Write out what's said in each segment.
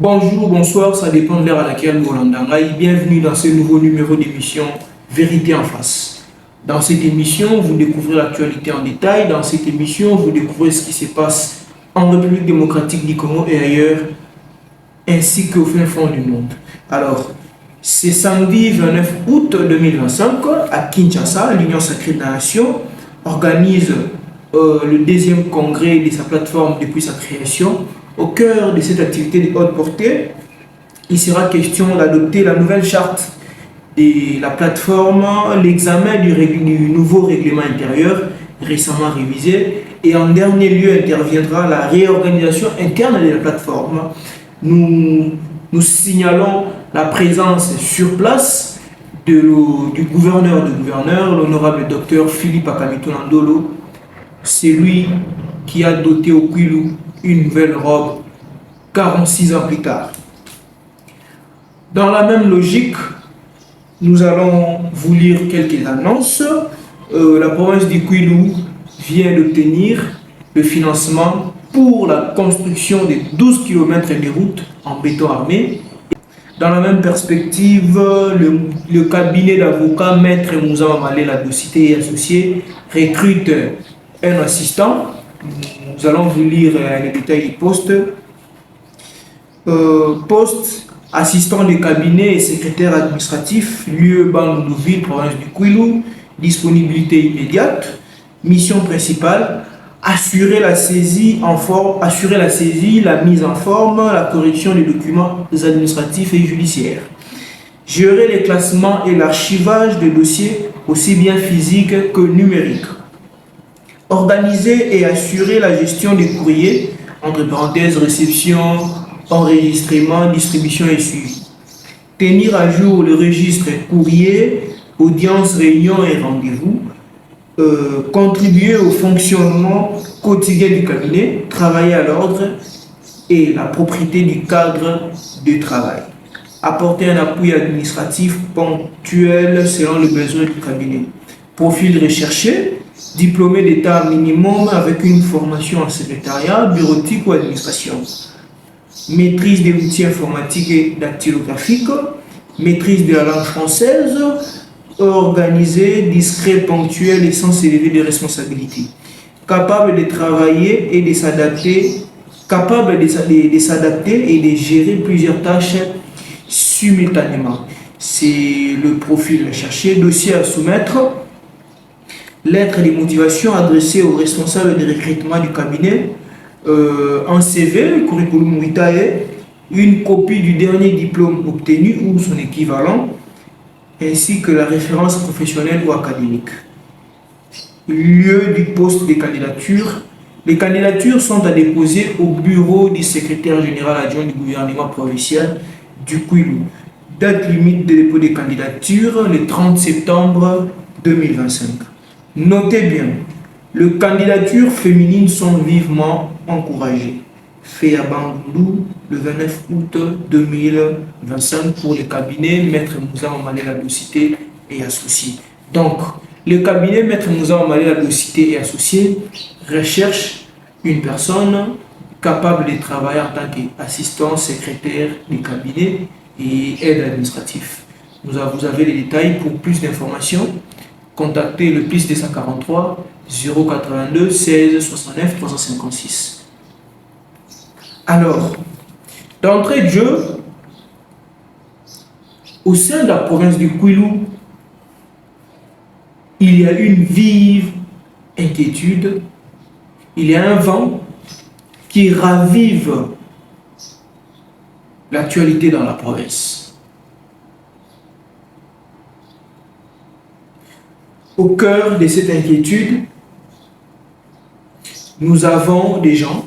Bonjour, bonsoir, ça dépend de l'heure à laquelle vous l'entendrez. Bienvenue dans ce nouveau numéro d'émission Vérité en face. Dans cette émission, vous découvrez l'actualité en détail. Dans cette émission, vous découvrez ce qui se passe en République démocratique du Congo et ailleurs, ainsi qu'au fin fond du monde. Alors, c'est samedi 29 août 2025 à Kinshasa, l'Union sacrée de la Nation organise le deuxième congrès de sa plateforme depuis sa création. Au cœur de cette activité de haute portée, il sera question d'adopter la nouvelle charte de la plateforme, l'examen du nouveau règlement intérieur récemment révisé et en dernier lieu interviendra la réorganisation interne de la plateforme. Nous signalons la présence sur place du gouverneur de gouverneurs, l'honorable docteur Philippe Akamito Nandolo. C'est lui qui a doté au Kwilu une nouvelle robe 46 ans plus tard. Dans la même logique, nous allons vous lire quelques annonces. La province du Kwilu vient d'obtenir le financement pour la construction de 12 km de routes en béton armé. Dans la même perspective, le cabinet d'avocats Maître Moussa Malela Docité et Associés recrute un assistant. Nous allons vous lire les détails du poste. Poste assistant de cabinet et secrétaire administratif, lieu Bandundu-Ville, province du Kwilu, disponibilité immédiate. Mission principale, assurer la saisie, la mise en forme, la correction des documents administratifs et judiciaires. Gérer les classements et l'archivage des dossiers, aussi bien physiques que numériques. Organiser et assurer la gestion des courriers, entre parenthèses, réception, enregistrement, distribution et suivi. Tenir à jour le registre courrier, audience, réunion et rendez-vous. Contribuer au fonctionnement quotidien du cabinet, travailler à l'ordre et la propriété du cadre de travail. Apporter un appui administratif ponctuel selon le besoin du cabinet. Profil recherché, diplômé d'état minimum avec une formation en secrétariat, bureautique ou administration. Maîtrise des outils informatiques et dactylographiques, maîtrise de la langue française, organisé, discret, ponctuel et sans s'élever de responsabilités. Capable de travailler et de s'adapter, et de gérer plusieurs tâches simultanément. C'est le profil recherché, dossier à soumettre. Lettre de motivation adressée au responsable de recrutement du cabinet, un CV, curriculum vitae, une copie du dernier diplôme obtenu ou son équivalent, ainsi que la référence professionnelle ou académique. Lieu du poste des candidatures. Les candidatures sont à déposer au bureau du secrétaire général adjoint du gouvernement provincial du Kwilu. Date limite de dépôt des candidatures, le 30 septembre 2025. Notez bien, les candidatures féminines sont vivement encouragées. Fait à Bandundu le 29 août 2025 pour le cabinet Maître Moussa Malela Docité et Associés. Donc, le cabinet Maître Moussa Malela Docité et Associés recherche une personne capable de travailler en tant qu'assistant, secrétaire du cabinet et aide administratif. Vous avez les détails. Pour plus d'informations, contactez le plus 243 082 16 69 356. Alors, d'entrée de jeu, au sein de la province du Kwilu, il y a une vive inquiétude, il y a un vent qui ravive l'actualité dans la province. Au cœur de cette inquiétude, nous avons des gens,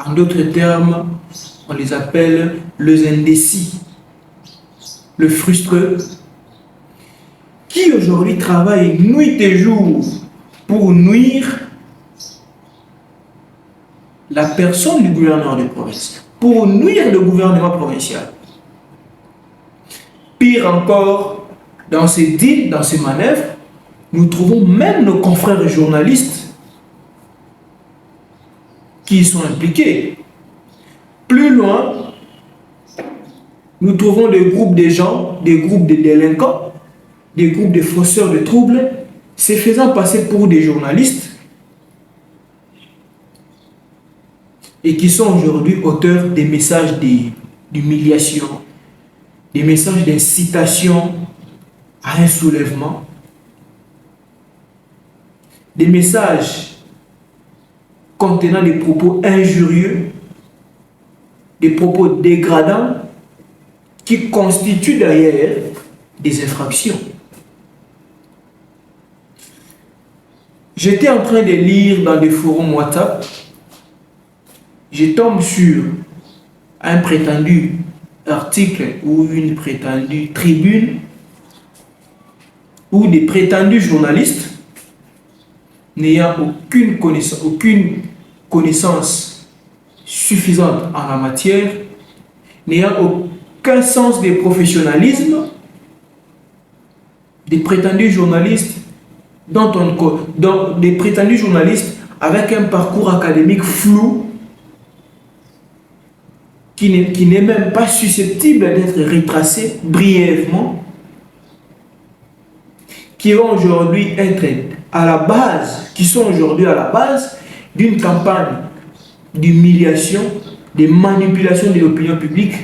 en d'autres termes, on les appelle les indécis, le frustreux, qui aujourd'hui travaillent nuit et jour pour nuire la personne du gouverneur de province, pour nuire le gouvernement provincial. Pire encore, dans ces deals, dans ces manœuvres, nous trouvons même nos confrères journalistes qui y sont impliqués. Plus loin, nous trouvons des groupes de gens, des groupes de délinquants, des groupes de fausseurs de troubles, se faisant passer pour des journalistes et qui sont aujourd'hui auteurs des messages d'humiliation, des messages d'incitation à un soulèvement, des messages contenant des propos injurieux, des propos dégradants qui constituent d'ailleurs des infractions. J'étais en train de lire dans des forums WhatsApp, je tombe sur un prétendu article ou une prétendue tribune où des prétendus journalistes n'ayant aucune connaissance suffisante en la matière, n'ayant aucun sens de professionnalisme, des prétendus journalistes des prétendus journalistes avec un parcours académique flou qui n'est même pas susceptible d'être retracé brièvement, qui vont aujourd'hui être à la base, qui sont aujourd'hui à la base d'une campagne d'humiliation, de manipulation de l'opinion publique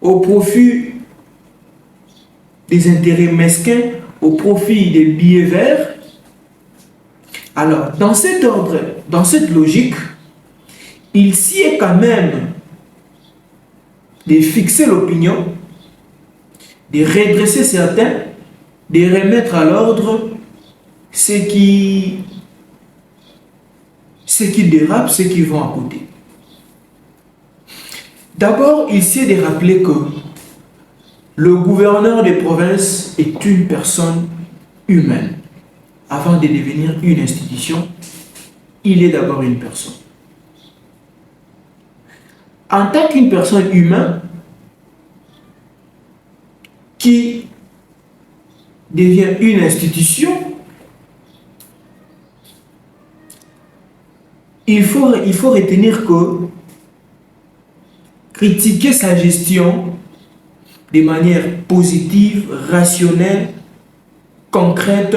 au profit des intérêts mesquins, au profit des billets verts. Alors, dans cet ordre, dans cette logique, il s'y est quand même de fixer l'opinion, de redresser certains, de remettre à l'ordre ceux qui dérapent, ceux qui vont à côté. D'abord, il s'y est de rappeler que le gouverneur des provinces est une personne humaine. Avant de devenir une institution, il est d'abord une personne. En tant qu'une personne humaine qui devient une institution, il faut retenir que critiquer sa gestion de manière positive, rationnelle, concrète,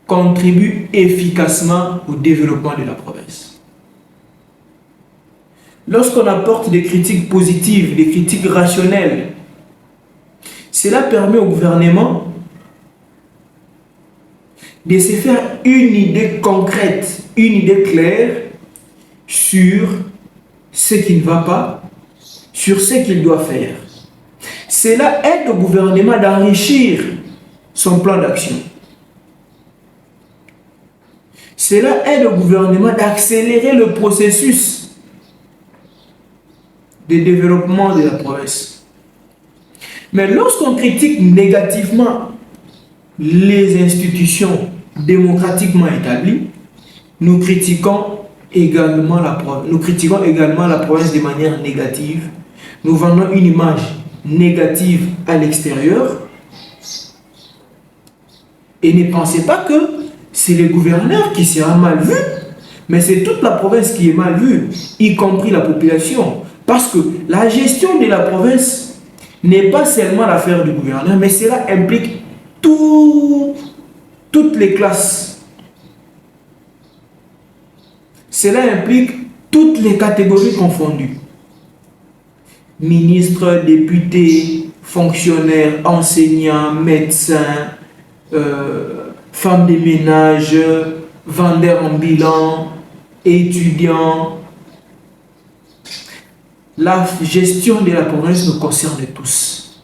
contribue efficacement au développement de la province. Lorsqu'on apporte des critiques positives, des critiques rationnelles, cela permet au gouvernement de se faire une idée concrète, une idée claire sur ce qui ne va pas, sur ce qu'il doit faire. Cela aide au gouvernement d'enrichir son plan d'action. Cela aide au gouvernement d'accélérer le processus de développement de la province. Mais lorsqu'on critique négativement les institutions démocratiquement établies, nous critiquons également la province de manière négative. Nous vendons une image négative à l'extérieur. Et ne pensez pas que c'est le gouverneur qui sera mal vu, mais c'est toute la province qui est mal vue, y compris la population. Parce que la gestion de la province n'est pas seulement l'affaire du gouverneur, mais cela implique toutes les classes. Cela implique toutes les catégories confondues. Ministres, députés, fonctionnaires, enseignants, médecins, femmes de ménage, vendeurs ambulants, étudiants. La gestion de la province nous concerne tous.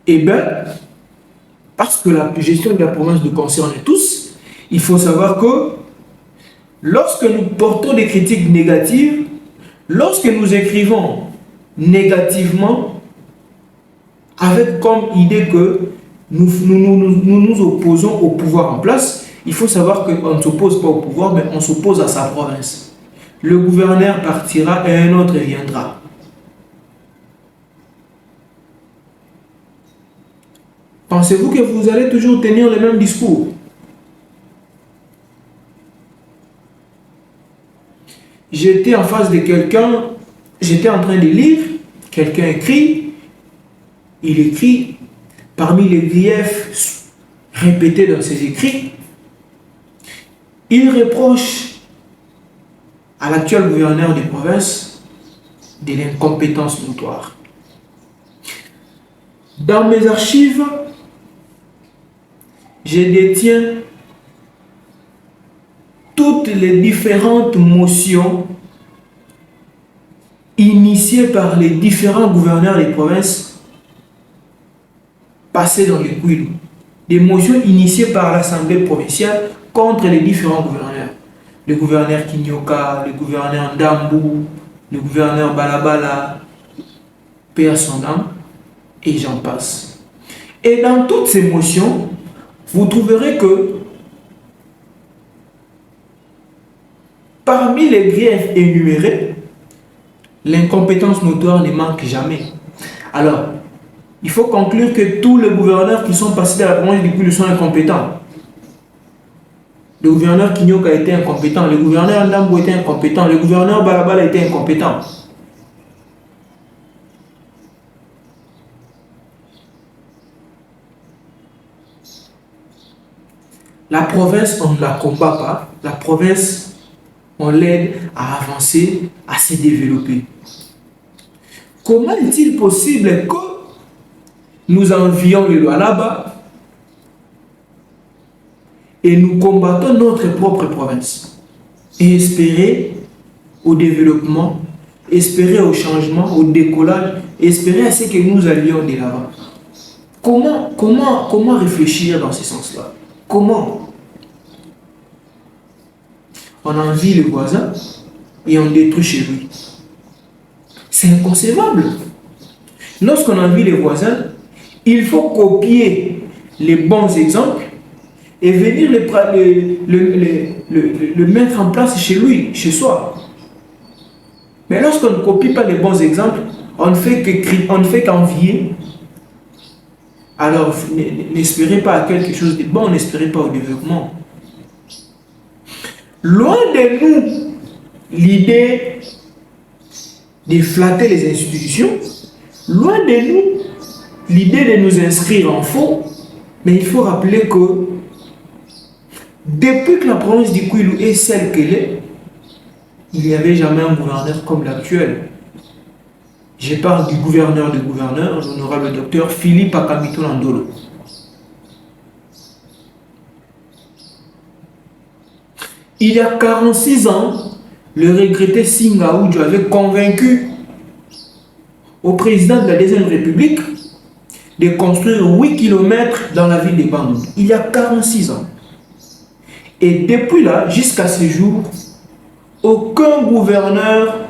Eh bien, parce que la gestion de la province nous concerne tous, il faut savoir que lorsque nous portons des critiques négatives, lorsque nous écrivons négativement, avec comme idée que nous opposons au pouvoir en place, il faut savoir qu'on ne s'oppose pas au pouvoir, mais on s'oppose à sa province. Le gouverneur partira et un autre viendra. Pensez-vous que vous allez toujours tenir le même discours? j'étais en face de quelqu'un, j'étais en train de lire, quelqu'un écrit, il écrit, parmi les griefs répétés dans ses écrits, il reproche à l'actuel gouverneur de province de l'incompétence notoire. Dans mes archives, je détiens toutes les différentes motions initiées par les différents gouverneurs des provinces passées dans les Kwilu. Des motions initiées par l'Assemblée provinciale contre les différents gouverneurs. Le gouverneur Kinyoka, le gouverneur Ndambou, le gouverneur Balabala, paix à son âme, et j'en passe. Et dans toutes ces motions, vous trouverez que parmi les griefs énumérés, l'incompétence notoire ne manque jamais. Alors, il faut conclure que tous les gouverneurs qui sont passés dans la province du Kwilu sont incompétents. Le gouverneur Kinyoka était incompétent, le gouverneur Ndambou était incompétent, le gouverneur Balabala était incompétent. La province, on ne la combat pas. La province, on l'aide à avancer, à se développer. Comment est-il possible que nous envions les lois là-bas et nous combattons notre propre province et espérer au développement, espérer au changement, au décollage, espérer à ce que nous allions de l'avant? Comment réfléchir dans ce sens-là? Comment? On envie le voisin et on détruit chez lui. C'est inconcevable. Lorsqu'on envie les voisins, il faut copier les bons exemples et venir le mettre en place chez lui, chez soi. Mais lorsqu'on ne copie pas les bons exemples, on ne fait qu'envier. Alors, n'espérez pas à quelque chose de bon, n'espérez pas au développement. Loin de nous, l'idée de flatter les institutions, loin de nous, l'idée de nous inscrire en faux, mais il faut rappeler que depuis que la province du Kwilu est celle qu'elle est, il n'y avait jamais un gouverneur comme l'actuel. Je parle du gouverneur de gouverneurs, l'honorable docteur Philippe Akamito Nandolo. Il y a 46 ans, le regretté Singa Oudjou avait convaincu au président de la Deuxième République de construire 8 km dans la ville de Bandundu. Il y a 46 ans. Et depuis là, jusqu'à ce jour, aucun gouverneur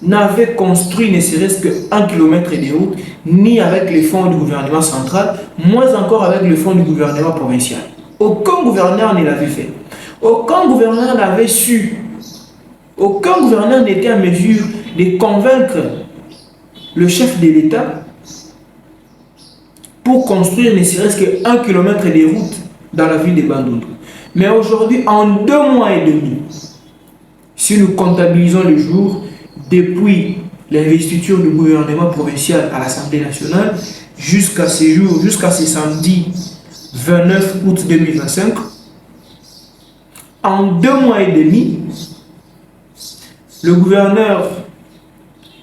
n'avait construit ne serait-ce que 1 km de route, ni avec les fonds du gouvernement central, moins encore avec les fonds du gouvernement provincial. Aucun gouverneur ne l'avait fait. Aucun gouverneur n'avait su, aucun gouverneur n'était en mesure de convaincre le chef de l'État pour construire ne serait-ce que 1 km de route dans la ville de Bandundu. Mais aujourd'hui, en 2 mois et demi, si nous comptabilisons le jour depuis l'investiture du gouvernement provincial à l'Assemblée nationale jusqu'à ce jour, jusqu'à ce samedi 29 août 2025, en 2 mois et demi, le gouverneur,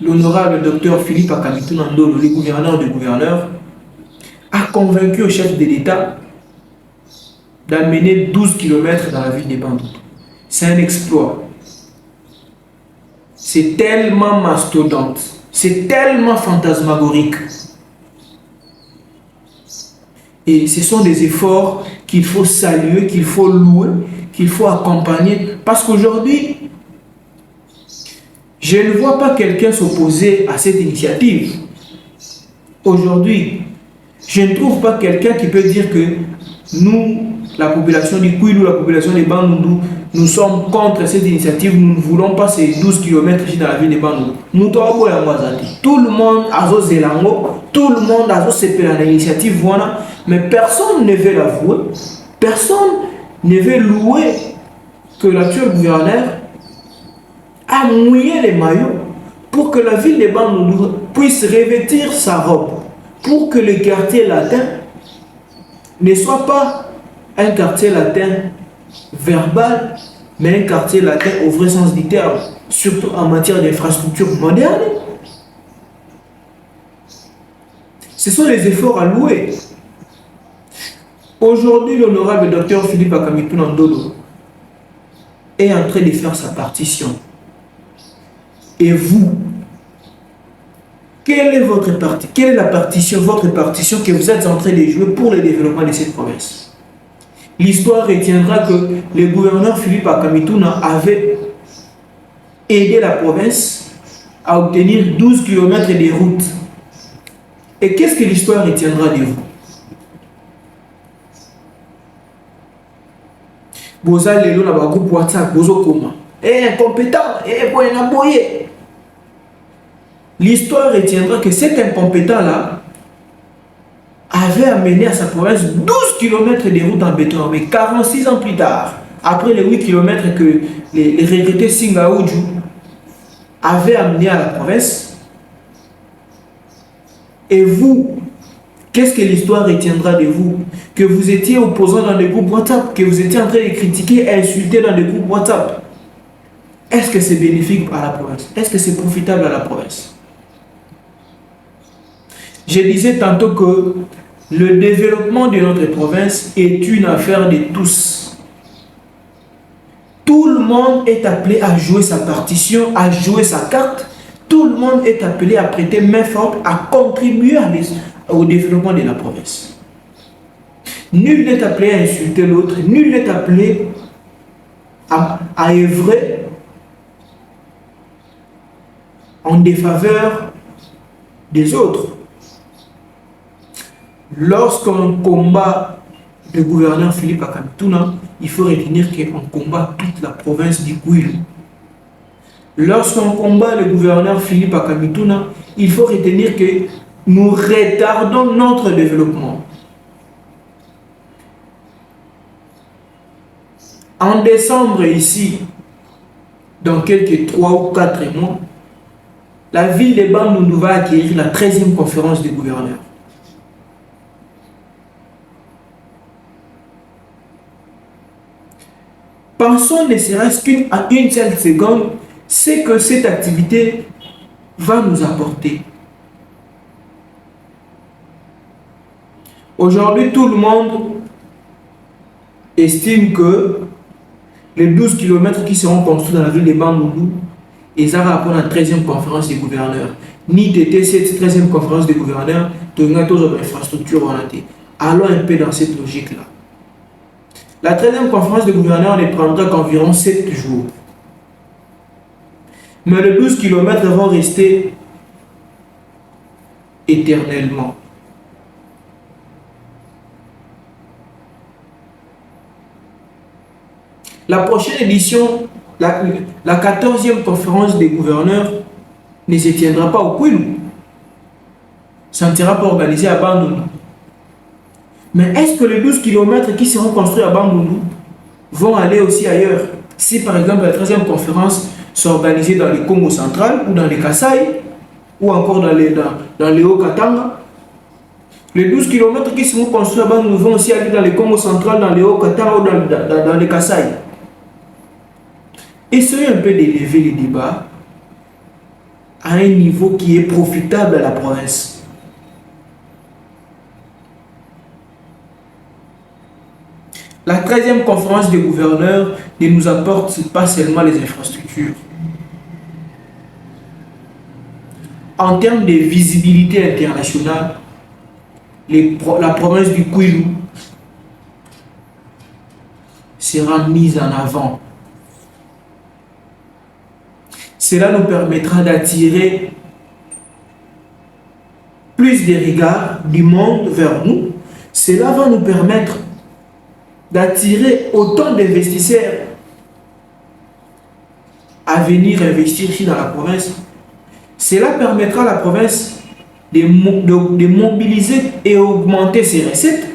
l'honorable docteur Philippe Akamito Nandolo, le gouverneur des gouverneurs, a convaincu au chef de l'État d'amener 12 km dans la ville de Bandundu. C'est un exploit. C'est tellement mastodonte, c'est tellement fantasmagorique. Et ce sont des efforts qu'il faut saluer, qu'il faut louer, qu'il faut accompagner. Parce qu'aujourd'hui, je ne vois pas quelqu'un s'opposer à cette initiative. Aujourd'hui, je ne trouve pas quelqu'un qui peut dire que nous, la population du Kwilu, la population de Bandundu, nous sommes contre cette initiative, nous ne voulons pas ces 12 km ici dans la ville de Bandundu. Tout le monde a Zelango, tout le monde a l'initiative, voilà, mais personne ne veut l'avouer, personne ne veut louer que l'actuel gouverneur a à mouiller les maillots pour que la ville de Bandundu puisse revêtir sa robe, pour que le quartier latin ne soit pas un quartier latin verbal, mais un quartier latin au vrai sens du terme, surtout en matière d'infrastructures modernes. Ce sont les efforts à louer. Aujourd'hui, l'honorable docteur Philippe Akamituna Ndolo est en train de faire sa partition. Et vous, quelle est la partition, votre partition que vous êtes en train de jouer pour le développement de cette province? L'histoire retiendra que le gouverneur Philippe Akamituna avait aidé la province à obtenir 12 km de routes. Et qu'est-ce que l'histoire retiendra de vous? Boza lelo na ba groupe WhatsApp bozo koma. Incompétent, boyena boye. L'histoire retiendra que cet incompétent-là avait amené à sa province 12 km de routes en béton, mais 46 ans plus tard, après les 8 km que les regrettés Singaoudjou avaient amené à la province. Et vous, qu'est-ce que l'histoire retiendra de vous? Que vous étiez opposant dans des groupes WhatsApp, que vous étiez en train de critiquer et insulter dans des groupes WhatsApp. Est-ce que c'est bénéfique à la province? Est-ce que c'est profitable à la province? Je disais tantôt que le développement de notre province est une affaire de tous. Tout le monde est appelé à jouer sa partition, à jouer sa carte. Tout le monde est appelé à prêter main forte, à contribuer au développement de la province. Nul n'est appelé à insulter l'autre, nul n'est appelé à œuvrer en défaveur des autres. Lorsqu'on combat le gouverneur Philippe Akamituna, il faut retenir qu'on combat toute la province du Kwilu. Lorsqu'on combat le gouverneur Philippe Akamituna, il faut retenir que nous retardons notre développement. En décembre ici, dans quelques 3 ou 4 mois, la ville de Bandundu va accueillir la 13e conférence des gouverneurs. Pensons ne serait-ce qu'à une seule seconde ce que cette activité va nous apporter. Aujourd'hui, tout le monde estime que les 12 km qui seront construits dans la ville de Bandundu, ils auront rapport à la 13e conférence des gouverneurs. Ni d'été, cette 13e conférence des gouverneurs, de notre infrastructure orientée. Allons un peu dans cette logique-là. La 13e conférence des gouverneurs ne prendra qu'environ 7 jours. Mais les 12 km vont rester éternellement. La prochaine édition, la 14e conférence des gouverneurs, ne se tiendra pas au Kwilu. Ça ne sera pas organisé à Bandundu. Mais est-ce que les 12 km qui seront construits à Bandundu vont aller aussi ailleurs? Si par exemple la 13e conférence s'organisait dans le Congo central ou dans les Kasaï ou encore dans les Hauts-Katanga, les 12 km qui seront construits à Bandundu vont aussi aller dans le Congo central, dans les Hauts-Katanga ou dans les Kasaï. Essayez un peu d'élever les débats à un niveau qui est profitable à la province. La 13e conférence des gouverneurs ne nous apporte pas seulement les infrastructures. En termes de visibilité internationale, la province du Kwilu sera mise en avant. Cela nous permettra d'attirer plus de regards du monde vers nous. Cela va nous permettre d'attirer autant d'investisseurs à venir investir ici dans la province. Cela permettra à la province de mobiliser et augmenter ses recettes.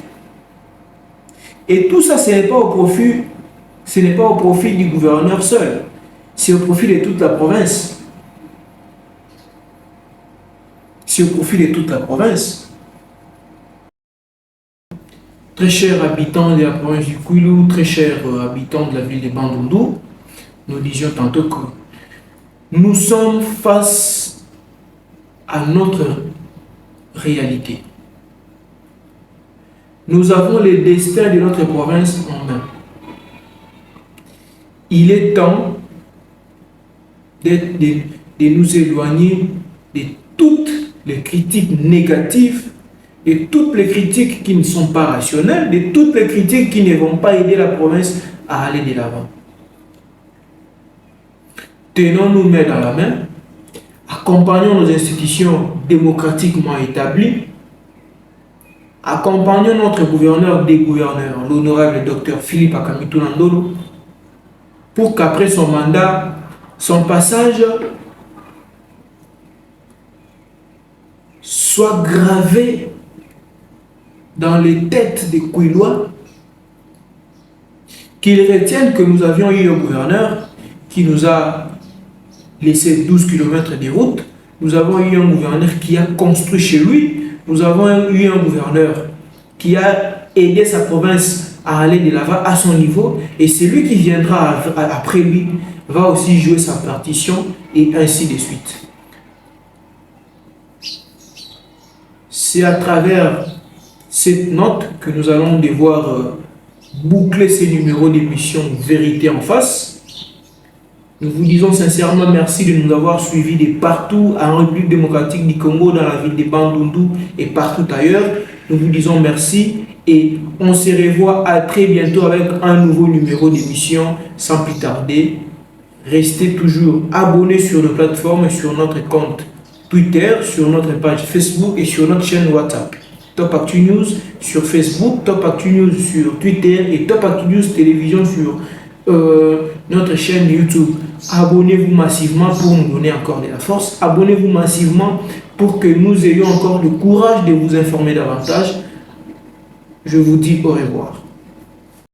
Et tout ça, ce n'est pas au profit du gouverneur seul. C'est au profit de toute la province. C'est au profit de toute la province. Très chers habitants de la province du Kwilu, très chers habitants de la ville de Bandundu, nous disions tantôt que nous sommes face à notre réalité. Nous avons le destin de notre province en main. Il est temps de nous éloigner de toutes les critiques négatives, de toutes les critiques qui ne sont pas rationnelles, de toutes les critiques qui ne vont pas aider la province à aller de l'avant. Tenons-nous main dans la main, accompagnons nos institutions démocratiquement établies, accompagnons notre gouverneur des gouverneurs, l'honorable docteur Philippe Akamitou Nandolo, pour qu'après son mandat, son passage soit gravé dans les têtes des Kwilois, qu'ils retiennent que nous avions eu un gouverneur qui nous a laissé 12 km de route, nous avons eu un gouverneur qui a construit chez lui, nous avons eu un gouverneur qui a aidé sa province à aller de l'avant à son niveau, et celui qui viendra après lui va aussi jouer sa partition, et ainsi de suite. C'est à travers cette note que nous allons devoir boucler ces numéros d'émission Vérité en face. Nous vous disons sincèrement merci de nous avoir suivis de partout en République démocratique du Congo, dans la ville de Bandundu et partout ailleurs. Nous vous disons merci et on se revoit à très bientôt avec un nouveau numéro d'émission sans plus tarder. Restez toujours abonnés sur nos plateformes, sur notre compte Twitter, sur notre page Facebook et sur notre chaîne WhatsApp. Top Actu News sur Facebook, Top Actu News sur Twitter et Top Actu News Télévision sur notre chaîne YouTube. Abonnez-vous massivement pour nous donner encore de la force. Abonnez-vous massivement pour que nous ayons encore le courage de vous informer davantage. Je vous dis au revoir.